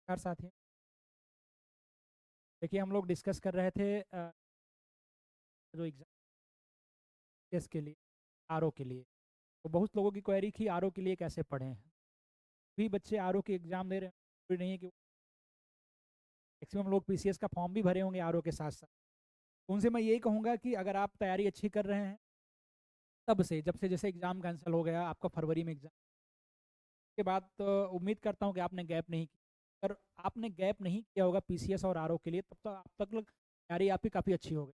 नमस्कार साथियों। देखिए हम लोग डिस्कस कर रहे थे जो एग्जाम टेस्ट के लिए आरओ के लिए। तो बहुत लोगों की क्वेरी थी आरओ के लिए कैसे पढ़ें। भी बच्चे आरओ के एग्ज़ाम दे रहे हैं, जरूरी नहीं है कि मैक्सिमम लोग पीसीएस का फॉर्म भी भरे होंगे आरओ के साथ साथ। उनसे मैं यही कहूँगा कि अगर आप तैयारी अच्छी कर रहे हैं तब से, जब से जैसे एग्ज़ाम कैंसिल हो गया आपका फरवरी में एग्ज़ाम के बाद, तो उम्मीद करता हूँ कि आपने गैप नहीं किया। अगर आपने गैप नहीं किया होगा पीसीएस और आरओ के लिए तब तो आप तक तैयारी आपकी काफ़ी अच्छी हो गई।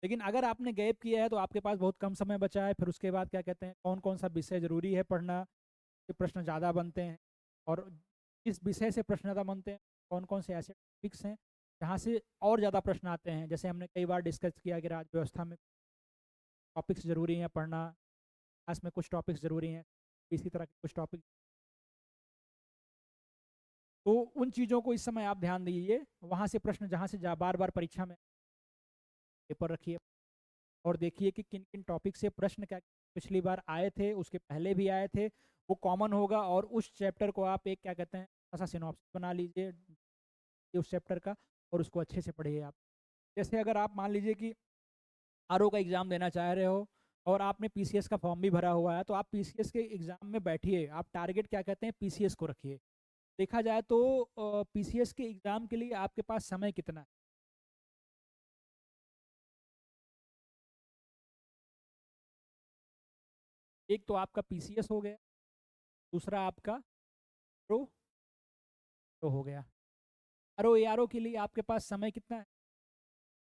लेकिन अगर आपने गैप किया है तो आपके पास बहुत कम समय बचा है। फिर उसके बाद क्या कहते हैं, कौन कौन सा विषय ज़रूरी है पढ़ना, के प्रश्न ज़्यादा बनते हैं, और किस विषय से प्रश्न ज़्यादा बनते हैं, कौन कौन से ऐसे टॉपिक्स हैं जहाँ से और ज़्यादा प्रश्न आते हैं। जैसे हमने कई बार डिस्कस किया कि राज्य व्यवस्था में टॉपिक्स ज़रूरी हैं पढ़ना, क्लास में कुछ टॉपिक्स ज़रूरी हैं, इसी तरह के कुछ टॉपिक। तो उन चीज़ों को इस समय आप ध्यान दीजिए, वहाँ से प्रश्न जहाँ से बार बार परीक्षा में पेपर रखिए और देखिए कि किन किन टॉपिक से प्रश्न क्या पिछली बार आए थे, उसके पहले भी आए थे, वो कॉमन होगा। और उस चैप्टर को आप एक क्या कहते हैं ऐसा सिनॉप्सिस बना लीजिए उस चैप्टर का, और उसको अच्छे से पढ़िए आप। जैसे अगर आप मान लीजिए कि आरओ का एग्ज़ाम देना चाह रहे हो और आपने पीसीएस का फॉर्म भी भरा हुआ है, तो आप पीसीएस के एग्ज़ाम में बैठिए। आप टारगेट क्या कहते हैं पीसीएस को रखिए। देखा जाए तो पीसीएस के एग्ज़ाम के लिए आपके पास समय कितना है। एक तो आपका पीसीएस हो गया, दूसरा आपका प्रो तो हो गया। आरओ एआरओ के लिए आपके पास समय कितना है,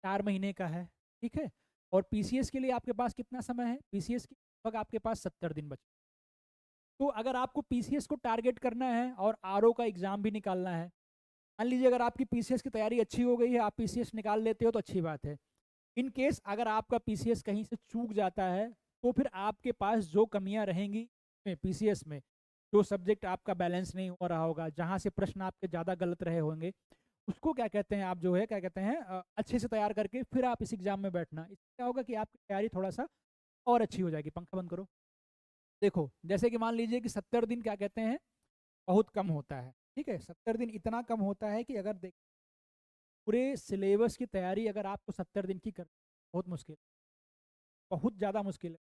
4 महीने का है, ठीक है। और पीसीएस के लिए आपके पास कितना समय है, पीसीएस के लगभग आपके पास 70 दिन बचे। तो अगर आपको पीसीएस को टारगेट करना है और आरओ का एग्ज़ाम भी निकालना है, मान लीजिए अगर आपकी पीसीएस की तैयारी अच्छी हो गई है, आप पीसीएस निकाल लेते हो तो अच्छी बात है। इन केस अगर आपका पीसीएस कहीं से चूक जाता है तो फिर आपके पास जो कमियां रहेंगी पीसीएस में, जो सब्जेक्ट आपका बैलेंस नहीं हो रहा होगा, जहां से प्रश्न आपके ज़्यादा गलत रहे होंगे, उसको क्या कहते हैं आप जो है क्या कहते हैं अच्छे से तैयार करके फिर आप इस एग्ज़ाम में बैठना। इससे क्या होगा कि आपकी तैयारी थोड़ा सा और अच्छी हो जाएगी। पंखा बंद करो। देखो जैसे कि मान लीजिए कि 70 दिन क्या कहते हैं बहुत कम होता है, ठीक है। 70 दिन इतना कम होता है कि अगर देख पूरे सिलेबस की तैयारी अगर आपको 70 दिन की कर, बहुत मुश्किल, बहुत ज़्यादा मुश्किल है।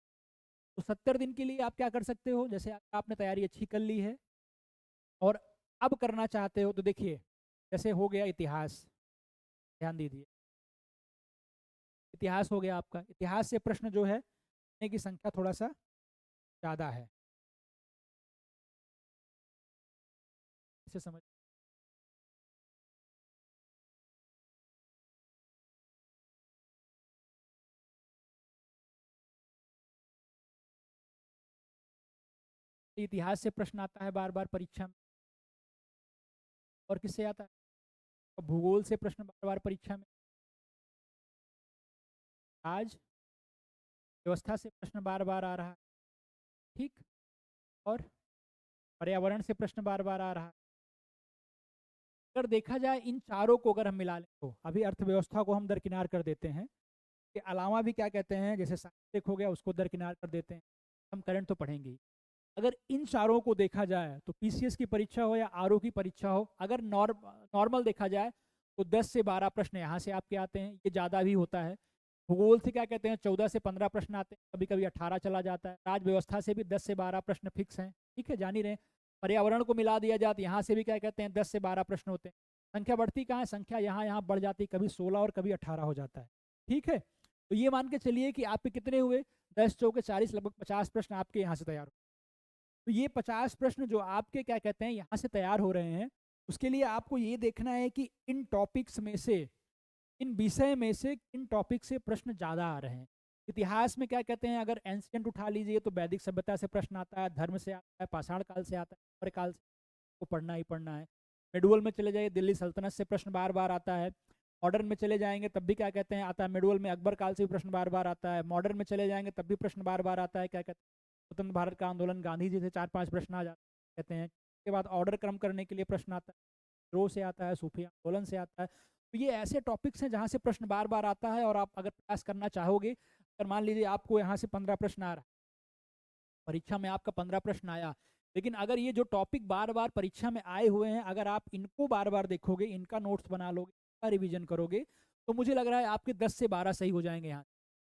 तो 70 दिन के लिए आप क्या कर सकते हो, जैसे आपने तैयारी अच्छी कर ली है और अब करना चाहते हो, तो देखिए जैसे हो गया इतिहास, ध्यान दीजिए। इतिहास हो गया आपका, इतिहास से प्रश्न जो है की संख्या थोड़ा सा ज़्यादा है, इसे समझ। इतिहास से प्रश्न आता है बार बार परीक्षा में। और किससे आता है, और भूगोल से प्रश्न बार बार परीक्षा में। आज व्यवस्था से प्रश्न बार बार आ रहा है, ठीक। और पर्यावरण से प्रश्न बार बार आ रहा है। अगर देखा जाए इन चारों को अगर हम मिला लें, तो अभी अर्थव्यवस्था को हम दरकिनार कर देते हैं, के अलावा भी क्या कहते हैं जैसे साहित्यिक हो गया उसको दरकिनार कर देते हैं, हम करंट तो पढ़ेंगे ही। अगर इन चारों को देखा जाए तो पीसीएस की परीक्षा हो या आरओ की परीक्षा हो, अगर नॉर्मल देखा जाए तो 10 से 12 प्रश्न यहाँ से आपके आते हैं, ये ज़्यादा भी होता है। भूगोल से क्या कहते हैं 14 से 15 प्रश्न आते हैं, कभी कभी 18 चला जाता है। राज व्यवस्था से भी 10 से 12 प्रश्न फिक्स हैं, ठीक है, जान ही रहे। पर्यावरण को मिला दिया जाए तो यहाँ से भी क्या कहते हैं 10 से 12 प्रश्न होते हैं। संख्या बढ़ती कहाँ है, संख्या यहाँ यहाँ बढ़ जाती है, कभी 16 और कभी 18 हो जाता है, ठीक है। तो ये मान के चलिए कि आपके कितने हुए, 10 चौके 40, लगभग 50 प्रश्न आपके यहाँ से तैयार हो। तो ये 50 प्रश्न जो आपके क्या कहते हैं यहाँ से तैयार हो रहे हैं, उसके लिए आपको ये देखना है कि इन टॉपिक्स में से, इन विषय में से किन टॉपिक से प्रश्न ज़्यादा आ रहे हैं। इतिहास में क्या कहते हैं, अगर एंशियंट उठा लीजिए तो वैदिक सभ्यता से प्रश्न आता है, धर्म से आता है, पाषाण काल से आता है, और काल से को पढ़ना ही पढ़ना है। मिडुअल में चले जाइए, दिल्ली सल्तनत से प्रश्न बार बार आता है। मॉडर्न में चले जाएंगे तब भी क्या कहते हैं आता है, मिडुअल में अकबर काल से भी प्रश्न बार बार आता है। मॉडर्न में चले जाएंगे तब भी प्रश्न बार बार आता है, क्या कहते हैं स्वतंत्र भारत का आंदोलन, गांधी जी से 4-5 प्रश्न आ जाते कहते हैं। उसके बाद ऑर्डर क्रम करने के लिए प्रश्न आता है, रो से आता है, सूफी आंदोलन से आता है। तो ये ऐसे टॉपिक्स हैं जहाँ से प्रश्न बार बार आता है, और आप अगर प्रयास करना चाहोगे, अगर मान लीजिए आपको यहाँ से 15 प्रश्न आ रहा है, परीक्षा में आपका 15 प्रश्न आया, लेकिन अगर ये जो टॉपिक बार बार परीक्षा में आए हुए हैं, अगर आप इनको बार बार देखोगे, इनका नोट्स बना लोगे, इनका रिविजन करोगे, तो मुझे लग रहा है आपके 10 से 12 सही हो जाएंगे यहाँ।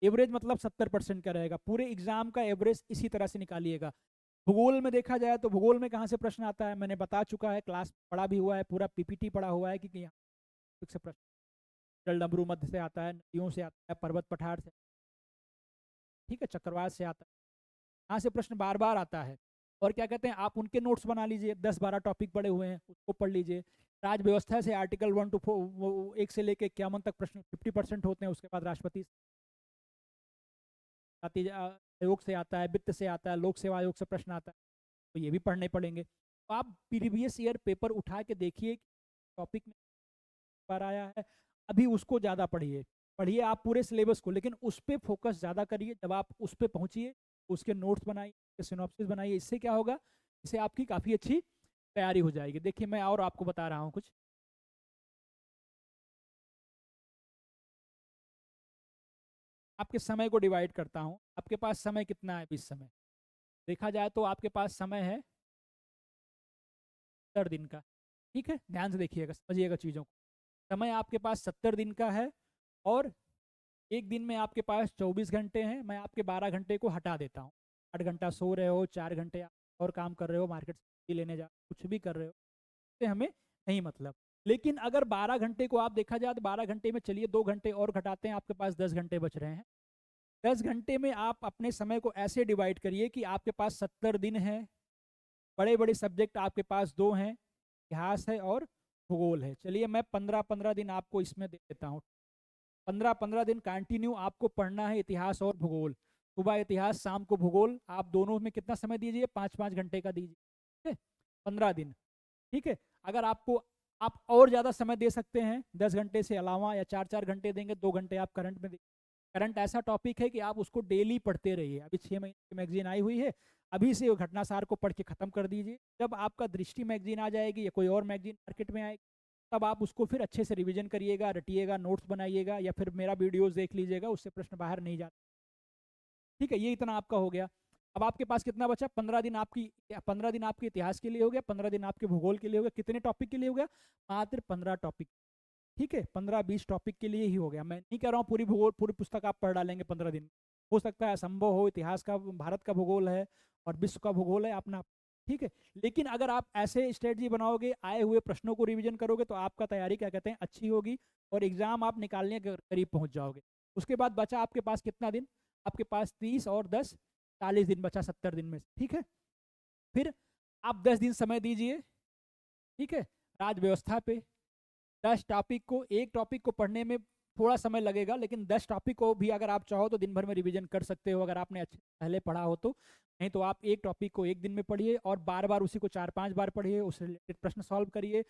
एवरेज मतलब 70% का रहेगा। पूरे एग्जाम का एवरेज इसी तरह से निकालिएगा। भूगोल में देखा जाए तो भूगोल में कहाँ से प्रश्न आता है, मैंने बता चुका है, क्लास पढ़ा भी हुआ है, पूरा पीपीटी पढ़ा हुआ है कि यहाँ से प्रश्न जल डमरू मध्य से आता है, नदियों से आता है, पर्वत पठार से, ठीक है, चक्रवात से आता है, यहाँ से प्रश्न बार बार आता है। और क्या कहते हैं, आप उनके नोट्स बना लीजिए, 10-12 टॉपिक पड़े हुए हैं, उसको पढ़ लीजिए। राज व्यवस्था से आर्टिकल 1 to 4 1 से लेके 51 तक प्रश्न 50% होते हैं। उसके बाद राष्ट्रपति आयोग से आता है, वित्त से आता है, लोक सेवा आयोग से प्रश्न आता है, तो ये भी पढ़ने पड़ेंगे। तो आप प्रीवियस ईयर पेपर उठा के देखिए, टॉपिक में पर आया है, अभी उसको ज़्यादा पढ़िए। पढ़िए आप पूरे सिलेबस को, लेकिन उस पर फोकस ज़्यादा करिए। जब आप उस पर पहुँचिए, उसके नोट्स बनाइए, सिनॉप्सिस बनाइए। इससे क्या होगा, इससे आपकी काफ़ी अच्छी तैयारी हो जाएगी। देखिए मैं और आपको बता रहा हूँ कुछ। आपके समय को डिवाइड करता हूँ। आपके पास समय कितना है? 20 समय। देखा जाए तो आपके पास समय है 70 दिन का। ठीक है, ध्यान से देखिएगा, समझिएगा चीज़ों को। समय आपके पास 70 दिन का है, और एक दिन में आपके पास 24 घंटे हैं। मैं आपके 12 घंटे को हटा देता हूँ। 8 घंटा सो रहे हो, 4 घंटे और काम कर रहे हो, मार्केट से लेने जा, कुछ भी कर रहे हो, इससे हमें नहीं मतलब। लेकिन अगर 12 घंटे को आप देखा जाए तो 12 घंटे में चलिए 2 घंटे और घटाते हैं, आपके पास 10 घंटे बच रहे हैं। 10 घंटे में आप अपने समय को ऐसे डिवाइड करिए कि आपके पास 70 दिन है। बड़े बड़े सब्जेक्ट आपके पास दो हैं, इतिहास है और भूगोल है। चलिए मैं 15-15 दिन आपको इसमें दे देता हूँ। 15-15 दिन कंटिन्यू आपको पढ़ना है इतिहास और भूगोल। सुबह इतिहास, शाम को भूगोल। आप दोनों में कितना समय दीजिए? 5-5 घंटे का दीजिए। ठीक है, 15 दिन। ठीक है, अगर आपको आप और ज़्यादा समय दे सकते हैं 10 घंटे से अलावा, या 4-4 घंटे देंगे, 2 घंटे आप करंट में। करंट ऐसा टॉपिक है कि आप उसको डेली पढ़ते रहिए। अभी 6 महीने की मैगजीन आई हुई है, अभी से वो घटनासार को पढ़ के खत्म कर दीजिए। जब आपका दृष्टि मैगजीन आ जाएगी या कोई और मैगजीन मार्केट में आएगी, तब आप उसको फिर अच्छे से रिवीजन करिएगा, रटिएगा, नोट्स बनाइएगा, या फिर मेरा वीडियोस देख लीजिएगा, उससे प्रश्न बाहर नहीं जाते। ठीक है, ये इतना आपका हो गया। अब आपके पास कितना बचा? 15 दिन आपकी इतिहास के लिए हो गया, 15 दिन आपके भूगोल के लिए हो गया। कितने टॉपिक के लिए हो गया? मात्र 15 टॉपिक। ठीक है, 15-20 टॉपिक के लिए ही हो गया। मैं नहीं कह रहा हूँ पूरी भूगोल, पूरी पुस्तक आप पढ़ डालेंगे 15 दिन। हो सकता है असंभव हो, इतिहास का, भारत का भूगोल है और विश्व का भूगोल है अपना। ठीक है, लेकिन अगर आप ऐसे स्ट्रेटजी बनाओगे, आए हुए प्रश्नों को रिवीजन करोगे, तो आपका तैयारी क्या कहते हैं अच्छी होगी, और एग्जाम आप निकालने के करीब पहुंच जाओगे। उसके बाद बचा आपके पास कितना दिन? आपके पास 30 और 10 40 दिन बचा 70 दिन में से। ठीक है, फिर आप 10 दिन समय दीजिए। ठीक है, राज व्यवस्था पे 10 टॉपिक को, एक टॉपिक को पढ़ने में थोड़ा समय लगेगा, लेकिन 10 टॉपिक को भी अगर आप चाहो तो दिन भर में रिवीजन कर सकते हो, अगर आपने अच्छे पहले पढ़ा हो तो। नहीं तो आप एक टॉपिक को एक दिन में पढ़िए, और बार बार उसी को 4-5 बार पढ़िए, उससे रिलेटेड प्रश्न सॉल्व करिए।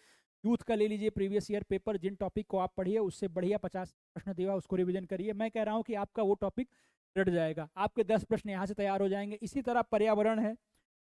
यूथ का ले लीजिए प्रीवियस ईयर पेपर, जिन टॉपिक को आप पढ़िए उससे बढ़िया 50 प्रश्न दिया, उसको रिविजन करिए। मैं कह रहा हूँ कि आपका वो टॉपिक रट जाएगा, आपके 10 प्रश्न यहाँ से तैयार हो जाएंगे। इसी तरह पर्यावरण है,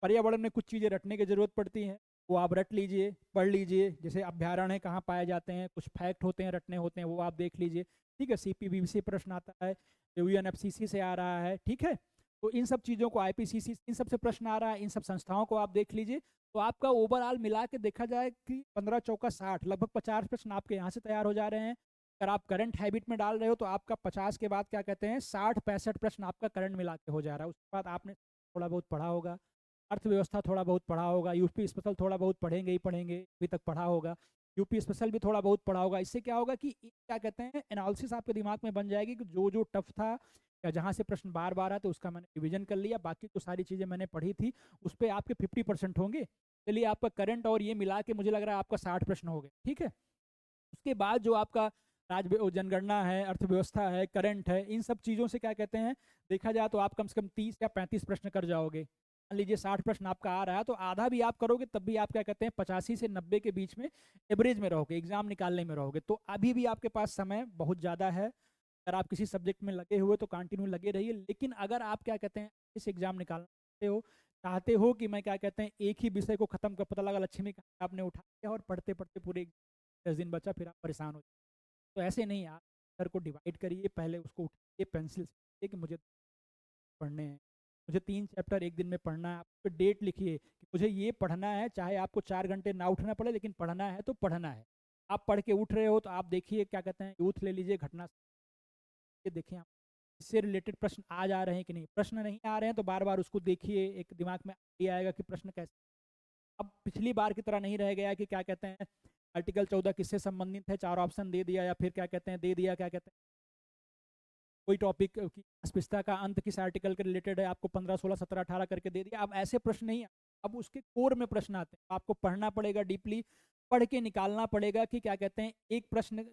पर्यावरण में कुछ चीज़ें रटने की जरूरत पड़ती हैं, वो आप रट लीजिए, पढ़ लीजिए। जैसे अभ्यारण्य कहाँ पाए जाते हैं, कुछ फैक्ट होते हैं रटने होते हैं, वो आप देख लीजिए। ठीक है, सीपीबी से प्रश्न आता है, यूएनएफसीसी से आ रहा है। ठीक है, तो इन सब चीज़ों को, आईपीसीसी, इन सब से प्रश्न आ रहा है, इन सब संस्थाओं को आप देख लीजिए। तो आपका ओवरऑल मिला के देखा जाए कि 15 चौका 60, लगभग 50 प्रश्न आपके यहाँ से तैयार हो जा रहे हैं। अगर आप करंट हैबिट में डाल रहे हो तो आपका 50 के बाद क्या कहते हैं 60-65 प्रश्न आपका करंट मिला के हो जा रहा है। उसके बाद आपने थोड़ा बहुत पढ़ा होगा, अर्थव्यवस्था थोड़ा बहुत पढ़ा होगा, यूपी स्पेशल थोड़ा बहुत पढ़ेंगे ही पढ़ेंगे, अभी तक पढ़ा होगा, यूपी स्पेशल भी थोड़ा बहुत पढ़ा होगा। इससे क्या होगा कि क्या कहते हैं एनालिसिस आपके दिमाग में बन जाएगी कि जो जो टफ था या जहाँ से प्रश्न बार बार आए तो उसका मैंने रिविजन कर लिया, बाकी तो सारी चीज़ें मैंने पढ़ी थी, उस पर आपके 50% होंगे। चलिए आपका करंट और ये मिला के मुझे लग रहा है आपका 60 प्रश्न हो गए। ठीक है, उसके बाद जो आपका जनगणना है, अर्थव्यवस्था है, करंट है, इन सब चीज़ों से क्या कहते हैं देखा जाए तो आप कम से कम 30 या 35 प्रश्न कर जाओगे। मान लीजिए 60 प्रश्न आपका आ रहा है, तो आधा भी आप करोगे तब भी आप क्या कहते हैं 85 से 90 के बीच में एवरेज में रहोगे, एग्जाम निकालने में रहोगे। तो अभी भी आपके पास समय बहुत ज़्यादा है। अगर आप किसी सब्जेक्ट में लगे हुए तो कंटिन्यू लगे रहिए। लेकिन अगर आप क्या कहते हैं इस एग्जाम निकालते हो, चाहते हो कि मैं क्या कहते हैं एक ही विषय को खत्म कर, पता लगा लक्ष्मी का आपने उठा लिया और पढ़ते पढ़ते पूरे 10 दिन बचा, फिर आप परेशान हो। तो ऐसे नहीं, आप सर को डिवाइड करिए, पहले उसको उठाइए पेंसिल से कि मुझे पढ़ने हैं, मुझे 3 चैप्टर एक दिन में पढ़ना है, आप पे डेट लिखिए कि मुझे ये पढ़ना है, चाहे आपको 4 घंटे ना उठना पड़े, लेकिन पढ़ना है तो पढ़ना है। आप पढ़ के उठ रहे हो तो आप देखिए क्या कहते हैं, यूथ ले लीजिए, घटना ये देखिए आप इससे रिलेटेड प्रश्न आ जा रहे हैं कि नहीं। प्रश्न नहीं आ रहे हैं तो बार बार उसको देखिए, एक दिमाग में ये आएगा कि प्रश्न कैसे। अब पिछली बार की तरह नहीं रह गया कि क्या कहते हैं आर्टिकल 14 किससे संबंधित है, 4 ऑप्शन दे दिया, या फिर क्या कहते हैं दे दिया क्या कहते हैं कोई टॉपिक की अस्पृश्यता का अंत किस आर्टिकल के रिलेटेड है, आपको 15 16 17 18 करके दे दिया। अब ऐसे प्रश्न नहीं, अब उसके कोर में प्रश्न आते हैं, आपको पढ़ना पड़ेगा, डीपली पढ़ के निकालना पड़ेगा कि क्या कहते हैं एक प्रश्न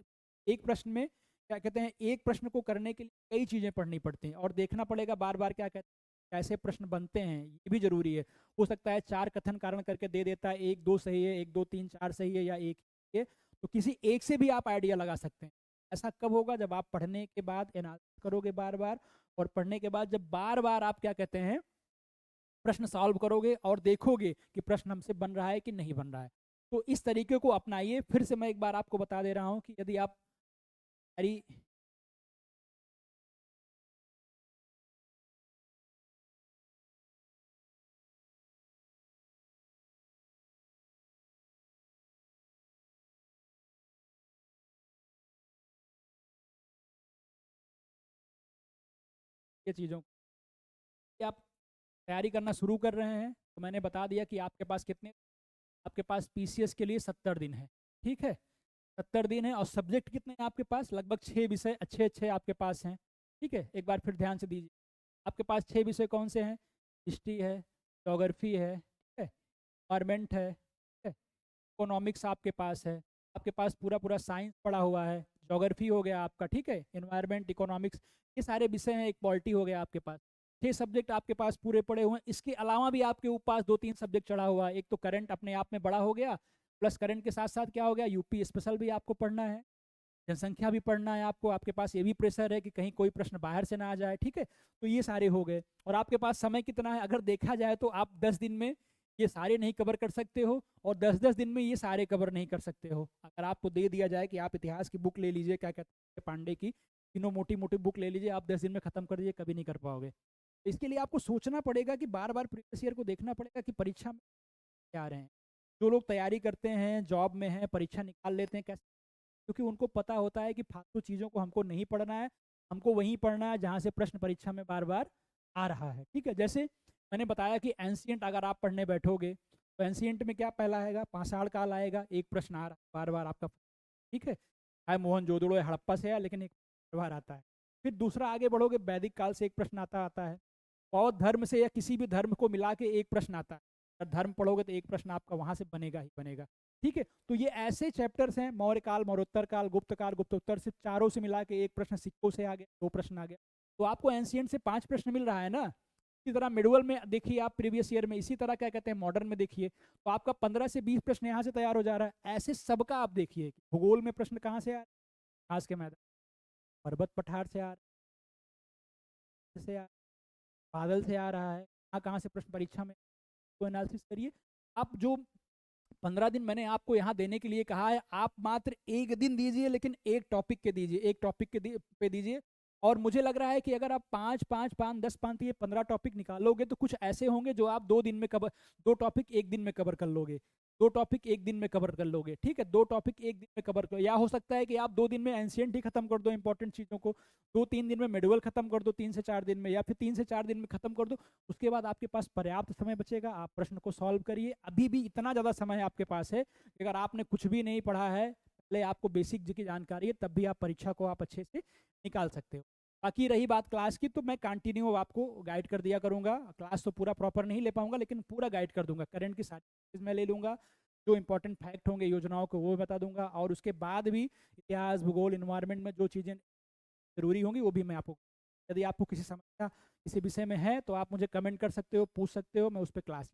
में क्या कहते हैं, एक प्रश्न को करने के लिए कई चीज़ें पढ़नी पड़ती हैं, और देखना पड़ेगा बार बार क्या कहते हैं कैसे प्रश्न बनते हैं, ये भी जरूरी है। हो सकता है 4 कथन कारण करके दे देता है, 1 2 सही है, 1 2 3 4 सही है, या एक है, तो किसी एक से भी आप आइडिया लगा सकते हैं। ऐसा कब होगा, जब आप पढ़ने के बाद एनालिसिस करोगे बार बार, और पढ़ने के बाद जब बार बार आप क्या कहते हैं प्रश्न सॉल्व करोगे और देखोगे कि प्रश्न हमसे बन रहा है कि नहीं बन रहा है। तो इस तरीके को अपनाइए। फिर से मैं एक बार आपको बता दे रहा हूँ कि यदि आप ये चीज़ों की आप तैयारी करना शुरू कर रहे हैं, तो मैंने बता दिया कि आपके पास कितने, आपके पास पीसीएस के लिए 70 दिन है, ठीक है, 70 दिन है। और सब्जेक्ट कितने हैं आपके पास, लगभग 6 विषय अच्छे अच्छे आपके पास हैं, ठीक है। एक बार फिर ध्यान से दीजिए, आपके पास 6 विषय कौन से हैं, हिस्ट्री है, जोग्राफी है, ठीक है, एनवायरमेंट है, ठीक है, इकोनॉमिक्स आपके पास है, आपके पास पूरा पूरा साइंस पढ़ा हुआ है, जोग्राफी हो गया आपका, ठीक है, एनवायरमेंट, इकोनॉमिक्स, ये सारे विषय हैं, एक पॉलिटी हो गया आपके पास। 6 सब्जेक्ट आपके पास पूरे पड़े हुए हैं। इसके अलावा भी आपके पास 2-3 सब्जेक्ट चढ़ा हुआ है। एक तो करंट अपने आप में बड़ा हो गया, प्लस करंट के साथ साथ क्या हो गया, यूपी स्पेशल भी आपको पढ़ना है, जनसंख्या भी पढ़ना है आपको, आपके पास ये भी प्रेशर है कि कहीं कोई प्रश्न बाहर से ना आ जाए, ठीक है। तो ये सारे हो गए, और आपके पास समय कितना है, अगर देखा जाए तो आप 10 दिन में ये सारे नहीं कवर कर सकते हो, और 10-10 दिन में ये सारे कवर नहीं कर सकते हो। अगर आपको दे दिया जाए कि आप इतिहास की बुक ले लीजिए, क्या कहते हैं पांडे की, तीनों मोटी मोटी बुक ले लीजिए, आप 10 दिन में खत्म कर दीजिए, कभी नहीं कर पाओगे। तो इसके लिए आपको सोचना पड़ेगा कि बार बार प्रीवियस ईयर को देखना पड़ेगा कि परीक्षा में क्या आ रहे हैं। जो लोग तैयारी करते हैं, जॉब में हैं, परीक्षा निकाल लेते हैं कैसे, क्योंकि उनको पता होता है कि फालतू चीज़ों को हमको नहीं पढ़ना है, हमको वहीं पढ़ना है जहाँ से प्रश्न परीक्षा में बार बार आ रहा है, ठीक है। जैसे मैंने बताया कि एंशियंट अगर आप पढ़ने बैठोगे तो एंशियंट में क्या पहला आएगा, पाषाण काल आएगा, एक प्रश्न आ रहा है बार बार आपका, ठीक है, चाहे मोहनजोदड़ो या हड़प्पा से है, लेकिन एक बार आता है। फिर दूसरा आगे बढ़ोगे, वैदिक काल से एक प्रश्न आता आता है, बौद्ध धर्म से या किसी भी धर्म को मिला के एक प्रश्न आता है। अगर धर्म पढ़ोगे तो एक प्रश्न आपका वहां से बनेगा ही बनेगा, ठीक है। तो ये ऐसे चैप्टर्स हैं, मौर्य काल, मौर्योत्तर काल, गुप्तोत्तर से चारों से मिला के एक प्रश्न, सिक्कों से आ गया 2 प्रश्न आ गया। तो आपको एंशियंट से 5 प्रश्न मिल रहा है ना। इसी तरह मिडवल में देखिए आप प्रीवियस ईयर में, इसी तरह क्या कहते हैं मॉडर्न में देखिए, तो आपका 15 से 20 प्रश्न यहाँ से तैयार हो जा रहा है। ऐसे सबका आप देखिए, भूगोल में प्रश्न कहाँ से आ रहा है, घास के मैदान, पर्वत पठार से आ से आ बादल से आ रहा है, कहाँ कहाँ से प्रश्न परीक्षा में, तो एनालिसिस करिए। आप जो 15 दिन मैंने आपको यहाँ देने के लिए कहा है, आप मात्र एक दिन दीजिए, लेकिन एक टॉपिक के दीजिए, एक टॉपिक के पे दीजिए। और मुझे लग रहा है कि अगर आप 5-5-5 10-5 ये 15 टॉपिक निकालोगे तो कुछ ऐसे होंगे जो आप 2 दिन में कवर, 2 टॉपिक एक दिन में कवर कर लोगे, 2 टॉपिक एक दिन में कवर कर लोगे, ठीक है, 2 टॉपिक एक दिन में कवर कर, या हो सकता है कि आप 2 दिन में एंशियंट ही खत्म कर दो इंपॉर्टेंट चीज़ों को, 2-3 दिन में मेडुअल खत्म कर दो, 3 से 4 दिन में, या फिर 3 से 4 दिन में खत्म कर दो। उसके बाद आपके पास पर्याप्त समय बचेगा, आप प्रश्न को सॉल्व करिए। अभी भी इतना ज़्यादा समय आपके पास है कि अगर आपने कुछ भी नहीं पढ़ा है, पहले आपको बेसिक की जानकारी है, तब भी आप परीक्षा को आप अच्छे से निकाल सकते हो। बाकी रही बात क्लास की, तो मैं कंटिन्यू आपको गाइड कर दिया करूंगा। क्लास तो पूरा प्रॉपर नहीं ले पाऊंगा, लेकिन पूरा गाइड कर दूंगा। करंट की सारी चीज़ मैं ले लूंगा, जो इंपॉर्टेंट फैक्ट होंगे योजनाओं को वो बता दूंगा, और उसके बाद भी इतिहास, भूगोल, इन्वायरमेंट में जो चीज़ें जरूरी होंगी वो भी मैं आपको, यदि आपको किसी समस्या किसी विषय में है तो आप मुझे कमेंट कर सकते हो, पूछ सकते हो, मैं उस पर क्लास,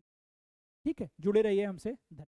ठीक है। जुड़े रहिए हमसे। धन्यवाद।